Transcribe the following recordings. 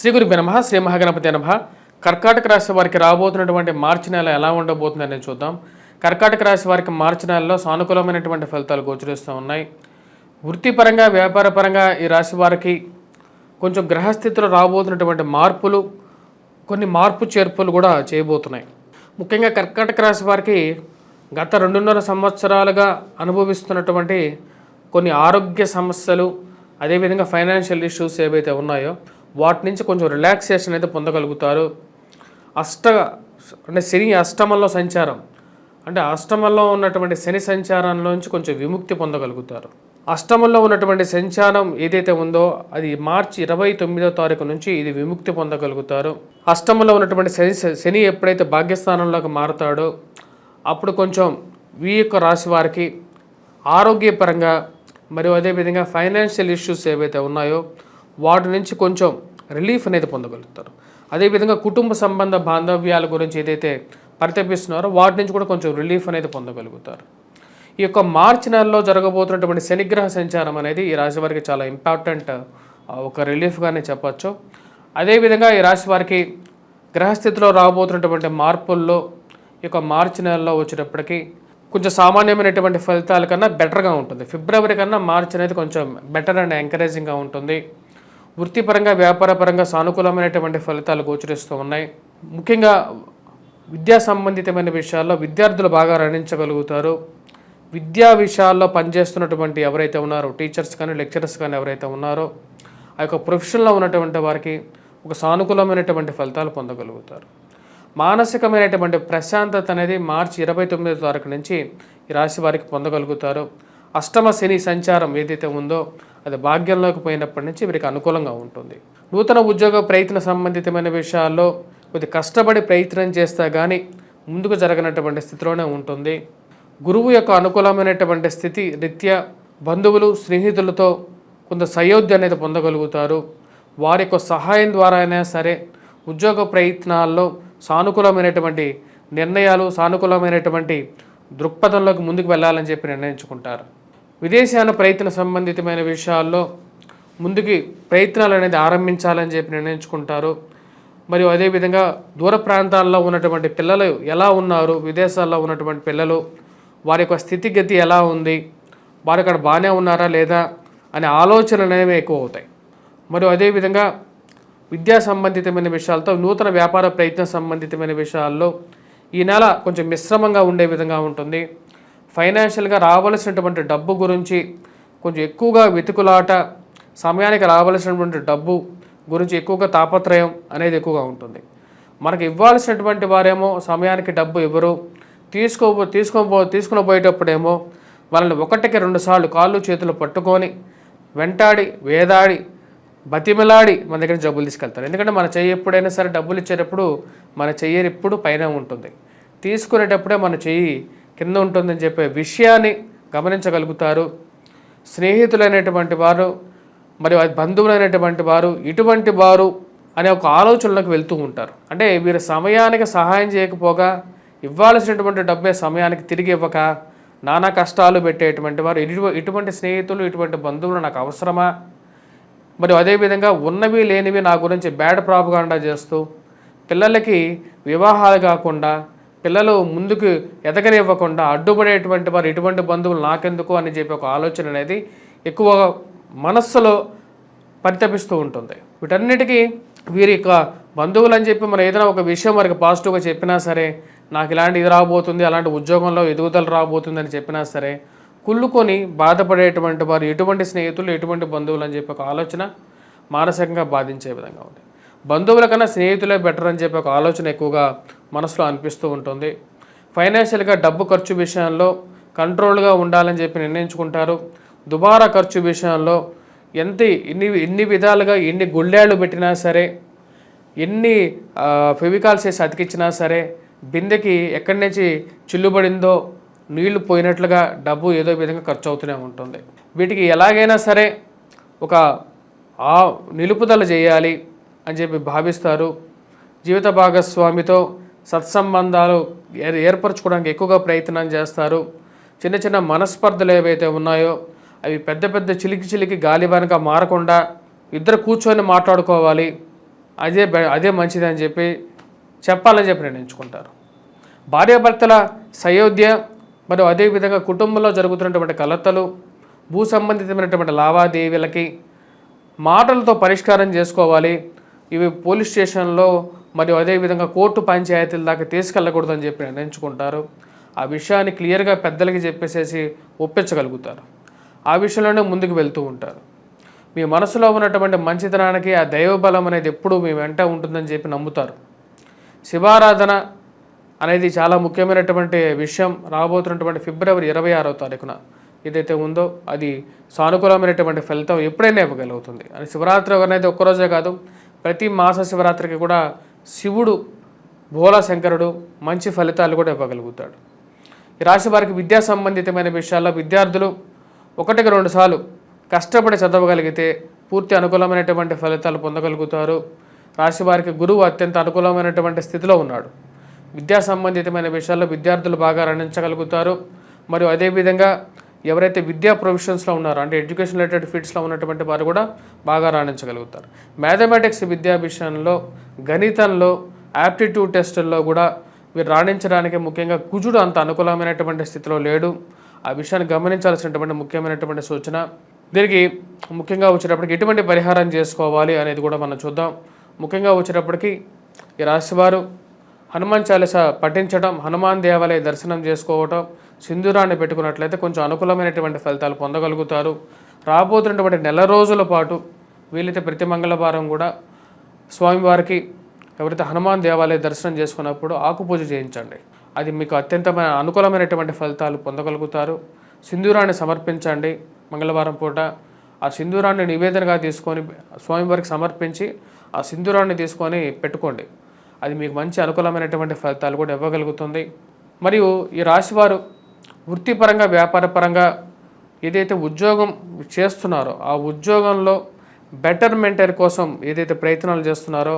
శ్రీ గురుభ్యో నమః. శ్రీ మహాగణపతి నమః. కర్కాటక రాశి వారికి రాబోతున్నటువంటి మార్చి నెల ఎలా ఉండబోతుంది అనేది చూద్దాం. కర్కాటక రాశి వారికి మార్చి నెలలో సానుకూలమైనటువంటి ఫలితాలు గోచరిస్తూ ఉన్నాయి. వృత్తిపరంగా వ్యాపారపరంగా ఈ రాశి వారికి కొంచెం గ్రహస్థితిలో రాబోతున్నటువంటి మార్పులు, కొన్ని మార్పు చేర్పులు కూడా చేయబోతున్నాయి. ముఖ్యంగా కర్కాటక రాశి వారికి గత 2.5 సంవత్సరాలుగా అనుభవిస్తున్నటువంటి కొన్ని ఆరోగ్య సమస్యలు, అదేవిధంగా ఫైనాన్షియల్ ఇష్యూస్ ఏవైతే ఉన్నాయో వాటి నుంచి కొంచెం రిలాక్సేషన్ అయితే పొందగలుగుతారు. శని అష్టమంలో సంచారం, అంటే అష్టమంలో ఉన్నటువంటి శని సంచారంలోంచి కొంచెం విముక్తి పొందగలుగుతారు. అష్టమంలో ఉన్నటువంటి సంచారం ఏదైతే ఉందో అది మార్చి 29వ తారీఖు నుంచి ఇది విముక్తి పొందగలుగుతారు. అష్టమంలో ఉన్నటువంటి శని ఎప్పుడైతే భాగ్యస్థానంలోకి మారుతాడో అప్పుడు కొంచెం ఈ యొక్క రాశి వారికి ఆరోగ్యపరంగా మరియు అదేవిధంగా ఫైనాన్షియల్ ఇష్యూస్ ఏవైతే ఉన్నాయో వాటి నుంచి కొంచెం రిలీఫ్ అనేది పొందగలుగుతారు. అదేవిధంగా కుటుంబ సంబంధ బాంధవ్యాల గురించి ఏదైతే పరితపిస్తున్నారో వాటి నుంచి కూడా కొంచెం రిలీఫ్ అనేది పొందగలుగుతారు. ఈ యొక్క మార్చి నెలలో జరగబోతున్నటువంటి శనిగ్రహ సంచారం అనేది ఈ రాశి వారికి చాలా ఇంపార్టెంట్ ఒక రిలీఫ్గానే చెప్పచ్చు. అదేవిధంగా ఈ రాశి వారికి గ్రహస్థితిలో రాబోతున్నటువంటి మార్పుల్లో ఈ యొక్క మార్చి నెలలో వచ్చేటప్పటికి కొంచెం సామాన్యమైనటువంటి ఫలితాల కన్నా బెటర్గా ఉంటుంది. ఫిబ్రవరి కన్నా మార్చి అనేది కొంచెం బెటర్ అండ్ ఎంకరేజింగ్గా ఉంటుంది. వృత్తిపరంగా వ్యాపారపరంగా సానుకూలమైనటువంటి ఫలితాలు గోచరిస్తూ ఉన్నాయి. ముఖ్యంగా విద్యా సంబంధితమైన విషయాల్లో విద్యార్థులు బాగా రాణించగలుగుతారు. విద్యా విషయాల్లో పనిచేస్తున్నటువంటి ఎవరైతే ఉన్నారో టీచర్స్ కానీ లెక్చరర్స్ కానీ ఎవరైతే ఉన్నారో ఆ యొక్క ప్రొఫెషన్లో ఉన్నటువంటి వారికి ఒక సానుకూలమైనటువంటి ఫలితాలు పొందగలుగుతారు. మానసికమైనటువంటి ప్రశాంతత అనేది మార్చి 29వ తారీఖు నుంచి ఈ రాశి వారికి పొందగలుగుతారు. అష్టమ శని సంచారం ఏదైతే ఉందో అది భాగ్యంలోకి పోయినప్పటి నుంచి వీరికి అనుకూలంగా ఉంటుంది. నూతన ఉద్యోగ ప్రయత్న సంబంధితమైన విషయాల్లో కొద్ది కష్టపడి ప్రయత్నం చేస్తే కానీ ముందుకు జరగనటువంటి స్థితిలోనే ఉంటుంది. గురువు యొక్క అనుకూలమైనటువంటి స్థితి రీత్యా బంధువులు స్నేహితులతో కొంత సయోధ్య అనేది పొందగలుగుతారు. వారి యొక్క సహాయం ద్వారా అయినా సరే ఉద్యోగ ప్రయత్నాల్లో సానుకూలమైనటువంటి నిర్ణయాలు, సానుకూలమైనటువంటి దృక్పథంలోకి ముందుకు వెళ్ళాలని చెప్పి నిర్ణయించుకుంటారు. విదేశాన ప్రయత్న సంబంధితమైన విషయాల్లో ముందుకి ప్రయత్నాలు అనేది ఆరంభించాలని చెప్పి నిర్ణయించుకుంటారు. మరియు అదేవిధంగా దూర ప్రాంతాల్లో ఉన్నటువంటి పిల్లలు ఎలా ఉన్నారు, విదేశాల్లో ఉన్నటువంటి పిల్లలు వారి యొక్క స్థితిగతి ఎలా ఉంది, వారు అక్కడ బాగానే ఉన్నారా లేదా అనే ఆలోచనలు అనేవి ఎక్కువ అవుతాయి. మరియు అదేవిధంగా విద్యా సంబంధితమైన విషయాలతో నూతన వ్యాపార ప్రయత్న సంబంధితమైన విషయాల్లో ఈ నెల కొంచెం మిశ్రమంగా ఉండే విధంగా ఉంటుంది. ఫైనాన్షియల్గా రావలసినటువంటి డబ్బు గురించి కొంచెం ఎక్కువగా వెతుకులాట, సమయానికి రావలసినటువంటి డబ్బు గురించి ఎక్కువగా తాపత్రయం అనేది ఎక్కువగా ఉంటుంది. మనకు ఇవ్వాల్సినటువంటి వారేమో సమయానికి డబ్బు ఇవ్వరు, తీసుకుని పోయేటప్పుడేమో వాళ్ళని 1కి 2 సార్లు కాళ్ళు చేతులు పట్టుకొని వెంటాడి వేదాడి బతిమిలాడి మన దగ్గర డబ్బులు తీసుకెళ్తారు. ఎందుకంటే మన చెయ్యి ఎప్పుడైనా సరే డబ్బులు ఇచ్చేటప్పుడు మన చెయ్యి ఎప్పుడు పైన ఉంటుంది, తీసుకునేటప్పుడే మన చెయ్యి కింద ఉంటుందని చెప్పే విషయాన్ని గమనించగలుగుతారు. స్నేహితులైనటువంటి వారు మరియు బంధువులైనటువంటి వారు ఇటువంటి వారు అనే ఒక ఆలోచనలకు వెళ్తూ ఉంటారు. అంటే వీరు సమయానికి సహాయం చేయకపోగా ఇవ్వాల్సినటువంటి డబ్బే సమయానికి తిరిగి ఇవ్వక నానా కష్టాలు పెట్టేటువంటి వారు ఇటువంటి స్నేహితులు, ఇటువంటి బంధువులు నాకు అవసరమా, మరియు అదేవిధంగా ఉన్నవి లేనివి నా గురించి బ్యాడ్ ప్రాపగాండా చేస్తూ పిల్లలకి వివాహాలు కాకుండా పిల్లలు ముందుకు ఎదగనివ్వకుండా అడ్డుపడేటువంటి వారు ఇటువంటి బంధువులు నాకెందుకు అని చెప్పి ఒక ఆలోచన అనేది ఎక్కువ మనస్సులో పరితపిస్తూ ఉంటుంది. వీటన్నిటికీ వీరి యొక్క బంధువులు అని చెప్పి మనం ఏదైనా ఒక విషయం వారికి పాజిటివ్గా చెప్పినా సరే, నాకు ఇలాంటి ఇది రాబోతుంది, అలాంటి ఉద్యోగంలో ఎదుగుదల రాబోతుంది అని చెప్పినా సరే కుళ్ళుకొని బాధపడేటువంటి వారు ఎటువంటి స్నేహితులు, ఎటువంటి బంధువులు అని చెప్పి ఒక ఆలోచన మానసికంగా బాధించే విధంగా ఉంది. బంధువుల కన్నా స్నేహితులే బెటర్ అని చెప్పి ఒక ఆలోచన ఎక్కువగా మనసులో అనిపిస్తూ ఉంటుంది. ఫైనాన్షియల్గా డబ్బు ఖర్చు విషయంలో కంట్రోల్గా ఉండాలని చెప్పి నిర్ణయించుకుంటారు. దుబారా ఖర్చు విషయంలో ఎన్ని విధాలుగా ఎన్ని గుళ్ళాళ్ళు పెట్టినా సరే, ఎన్ని ఫెవికాల్స్ వేసి అతికిచ్చినా సరే బిందెకి ఎక్కడి నుంచి చిల్లుబడిందో నీళ్లు పోయినట్లుగా డబ్బు ఏదో విధంగా ఖర్చు అవుతూనే ఉంటుంది. వీటికి ఎలాగైనా సరే ఒక నిలుపుదల చేయాలి అని చెప్పి భావిస్తారు. జీవిత భాగస్వామితో సత్సంబంధాలు ఏర్పరచుకోవడానికి ఎక్కువగా ప్రయత్నం చేస్తారు. చిన్న చిన్న మనస్పర్ధలు ఏవైతే ఉన్నాయో అవి పెద్ద పెద్ద చిలికి గాలివానగా మారకుండా ఇద్దరు కూర్చొని మాట్లాడుకోవాలి అదే మంచిది అని చెప్పి చెప్పాలని చెప్పి నిర్ణయించుకుంటారు. భార్యాభర్తల సయోధ్య మరియు అదేవిధంగా కుటుంబంలో జరుగుతున్నటువంటి కలతలు, భూ సంబంధితమైనటువంటి లావాదేవీలకి మాటలతో పరిష్కారం చేసుకోవాలి. ఇవి పోలీస్ స్టేషన్లో మరియు అదేవిధంగా కోర్టు పంచాయతీల దాకా తీసుకెళ్ళకూడదని చెప్పి నిర్ణయించుకుంటారు. ఆ విషయాన్ని క్లియర్గా పెద్దలకి చెప్పేసేసి ఒప్పించగలుగుతారు. ఆ విషయంలోనే ముందుకు వెళ్తూ ఉంటారు. మీ మనసులో ఉన్నటువంటి మంచితనానికి ఆ దైవబలం అనేది ఎప్పుడూ మీ వెంట ఉంటుందని చెప్పి నమ్ముతారు. శివారాధన అనేది చాలా ముఖ్యమైనటువంటి విషయం. రాబోతున్నటువంటి ఫిబ్రవరి 26వ తారీఖున ఏదైతే ఉందో అది సానుకూలమైనటువంటి ఫలితం ఎప్పుడైనా ఇవ్వగలుగుతుంది. అని శివరాత్రి అనేది ఒక్కరోజే కాదు, ప్రతి మాస శివరాత్రికి కూడా శివుడు భోలా శంకరుడు మంచి ఫలితాలు కూడా ఇవ్వగలుగుతాడు. ఈ రాశి వారికి విద్యా సంబంధితమైన విషయాల్లో విద్యార్థులు 1-2 సార్లు కష్టపడి చదవగలిగితే పూర్తి అనుకూలమైనటువంటి ఫలితాలు పొందగలుగుతారు. రాశి వారికి గురువు అత్యంత అనుకూలమైనటువంటి స్థితిలో ఉన్నాడు. విద్యా సంబంధితమైన విషయాల్లో విద్యార్థులు బాగా రాణించగలుగుతారు. మరియు అదేవిధంగా ఎవరైతే విద్యా ప్రొఫెషన్స్లో ఉన్నారో అంటే ఎడ్యుకేషన్ రిలేటెడ్ ఫీల్డ్స్లో ఉన్నటువంటి వారు కూడా బాగా రాణించగలుగుతారు. మ్యాథమెటిక్స్ విద్యా విషయంలో, గణితంలో, యాప్టిట్యూడ్ టెస్టుల్లో కూడా వీరు రాణించడానికి ముఖ్యంగా కుజుడు అంత అనుకూలమైనటువంటి స్థితిలో లేడు. ఆ విషయాన్ని గమనించాల్సినటువంటి ముఖ్యమైనటువంటి సూచన. దీనికి ముఖ్యంగా వచ్చేటప్పటికి ఎటువంటి పరిహారం చేసుకోవాలి అనేది కూడా మనం చూద్దాం. ముఖ్యంగా వచ్చేటప్పటికి ఈ రాశివారు హనుమాన్ చాలీస పఠించడం, హనుమాన్ దేవాలయ దర్శనం చేసుకోవటం, సింధూరాన్ని పెట్టుకున్నట్లయితే కొంచెం అనుకూలమైనటువంటి ఫలితాలు పొందగలుగుతారు. రాబోతున్నటువంటి నెల రోజుల పాటు వీలైతే ప్రతి మంగళవారం కూడా స్వామివారికి ఎవరైతే హనుమాన్ దేవాలయ దర్శనం చేసుకున్నప్పుడు ఆకుపూజ చేయించండి. అది మీకు అత్యంత అనుకూలమైనటువంటి ఫలితాలు పొందగలుగుతారు. సింధూరాన్ని సమర్పించండి. మంగళవారం పూట ఆ సింధూరాన్ని నివేదనగా తీసుకొని స్వామివారికి సమర్పించి ఆ సింధూరాన్ని తీసుకొని పెట్టుకోండి. అది మీకు మంచి అనుకూలమైనటువంటి ఫలితాలు కూడా ఇవ్వగలుగుతుంది. మరియు ఈ రాశివారు వృత్తిపరంగా, వ్యాపారపరంగా ఏదైతే ఉద్యోగం చేస్తున్నారో ఆ ఉద్యోగంలో బెటర్మెంట్ కోసం ఏదైతే ప్రయత్నాలు చేస్తున్నారో,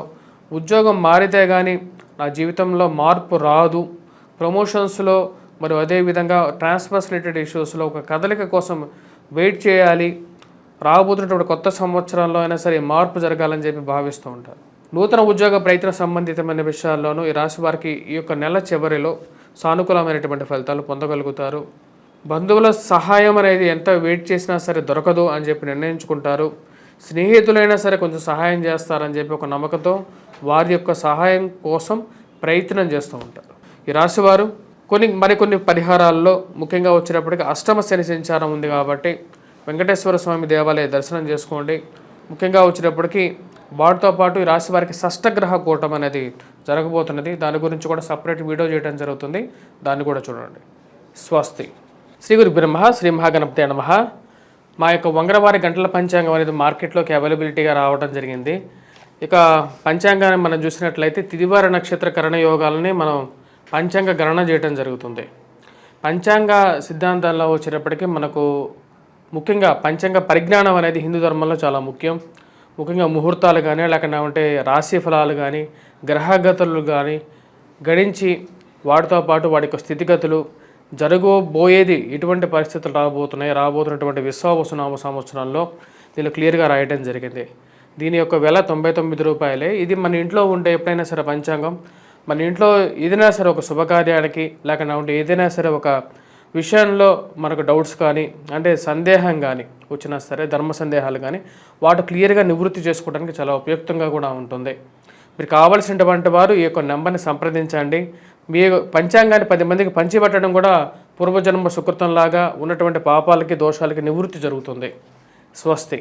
ఉద్యోగం మారితే కానీ నా జీవితంలో మార్పు రాదు, ప్రమోషన్స్లో మరియు అదేవిధంగా ట్రాన్స్ఫర్స్ రిలేటెడ్ ఇష్యూస్లో ఒక కదలిక కోసం వెయిట్ చేయాలి, రాబోతున్నటువంటి కొత్త సంవత్సరంలో అయినా సరే మార్పు జరగాలని చెప్పి భావిస్తూ ఉంటారు. నూతన ఉద్యోగ ప్రయత్న సంబంధితమైన విషయాల్లోనూ ఈ రాశి వారికి ఈ యొక్క నెల చివరిలో సానుకూలమైనటువంటి ఫలితాలు పొందగలుగుతారు. బంధువుల సహాయం అనేది ఎంత వెయిట్ చేసినా సరే దొరకదు అని చెప్పి నిర్ణయించుకుంటారు. స్నేహితులైనా సరే కొంచెం సహాయం చేస్తారని చెప్పి ఒక నమ్మకంతో వారి యొక్క సహాయం కోసం ప్రయత్నం చేస్తూ ఉంటారు. ఈ రాశివారు మరికొన్ని పరిహారాల్లో ముఖ్యంగా వచ్చేటప్పటికి అష్టమ శని సంచారం ఉంది కాబట్టి వెంకటేశ్వర స్వామి దేవాలయ దర్శనం చేసుకోండి. ముఖ్యంగా వచ్చేటప్పటికి వాటితో పాటు ఈ రాశి వారికి షష్టగ్రహ కూటం అనేది జరగబోతున్నది. దాని గురించి కూడా సపరేట్ వీడియో చేయడం జరుగుతుంది, దాన్ని కూడా చూడండి. స్వస్తి. శ్రీ గురు బ్రహ్మ శ్రీ మహాగణపతి నమః. మా యొక్క వంగరవారి గంటల పంచాంగం అనేది మార్కెట్లోకి అవైలబిలిటీగా రావడం జరిగింది. ఇక పంచాంగాన్ని మనం చూసినట్లయితే తిదివార నక్షత్ర కరణ యోగాలని మనం పంచాంగ గణన చేయడం జరుగుతుంది. పంచాంగ సిద్ధాంతంలో వచ్చేటప్పటికీ మనకు ముఖ్యంగా పంచాంగ పరిజ్ఞానం అనేది హిందూ ధర్మంలో చాలా ముఖ్యం. ముఖ్యంగా ముహూర్తాలు కానీ లేకపోతే రాశి ఫలాలు కానీ గ్రహగతులు కానీ గణించి వాటితో పాటు వాటి యొక్క స్థితిగతులు జరగబోయేది ఎటువంటి పరిస్థితులు రాబోతున్నటువంటి విశ్వావసునామ సంవత్సరంలో దీన్ని క్లియర్గా రాయడం జరిగింది. దీని యొక్క వెల 99 రూపాయలే. ఇది మన ఇంట్లో ఉంటే ఎప్పుడైనా సరే పంచాంగం మన ఇంట్లో ఏదైనా సరే ఒక శుభకార్యానికి లేకపోతే ఏదైనా సరే ఒక విషయంలో మనకు డౌట్స్ కానీ అంటే సందేహం కానీ వచ్చినా సరే ధర్మ సందేహాలు కానీ వాటి క్లియర్గా నివృత్తి చేసుకోవడానికి చాలా ఉపయుక్తంగా కూడా ఉంటుంది. మీరు కావాల్సినటువంటి వారు ఈ యొక్క నెంబర్ని సంప్రదించండి. మీ పంచాంగాన్ని 10 మందికి పంచిపెట్టడం కూడా పూర్వజన్మ సుకృతంలాగా ఉన్నటువంటి పాపాలకి దోషాలకి నివృత్తి జరుగుతుంది. స్వస్తి.